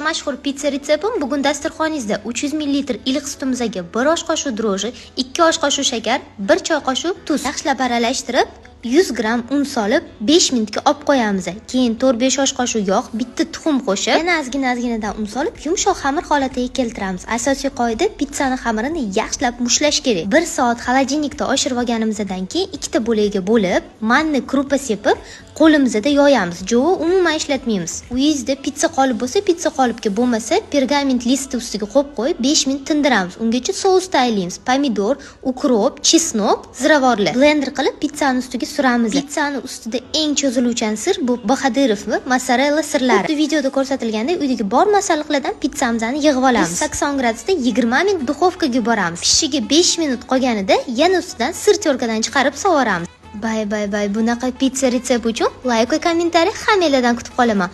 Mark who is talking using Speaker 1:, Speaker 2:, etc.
Speaker 1: Mashhur pitsa retseptim bugun dasturxoningizda 300 ml iliq sutimizga 1 osh qoshiq droji, 2 osh qoshiq shakar, 1 choy qoshiq tuz yaxshilab aralashtirib 100 gram un solib 5 minutga olib qo'yamiz. Keyin 4-5 osh qoshiq yog', bitta tuxum qo'shib, yana ozgina-ozginadan un solib yumshoq xamir holatiga keltiramiz. Asosiy qoida pizzani xamirini yaxshilab mushlash kerak. 1 soat xolodilnikda oshirib olganimizdan keyin ikkita bo'lakga bo'lib, manni krupa sepib, qo'limizda yoyamiz. Jo'vi umuman ishlatmaymiz. Uyingizda pizza qolib bo'lsa, pizza qolibga bo'lmasa, pergament listi ustiga qo'yib qo'yib 5 minut tindiramiz. Ungacha sous tayyorlaymiz. Pomidor, ukrop, chesnok, ziravorlar. Blender qilib pizzani ustiga suramiz. Pizzani ustida eng cho'ziluvchan sir bu Bahadirov va mozzarella sirlari. Bu videoda ko'rsatilgandek uydagi bor masalliqlardan pizzamizni yig'ib olamiz. 80 gradusda 20 minut duxovkaga yuboramiz. Pishishiga 5 minut qolganida yana ustidan sir terkadan chiqarib sovuramiz. Bay. Bunaqa pizza retsept uchun like va kommentariy hammalardan kutib qolaman.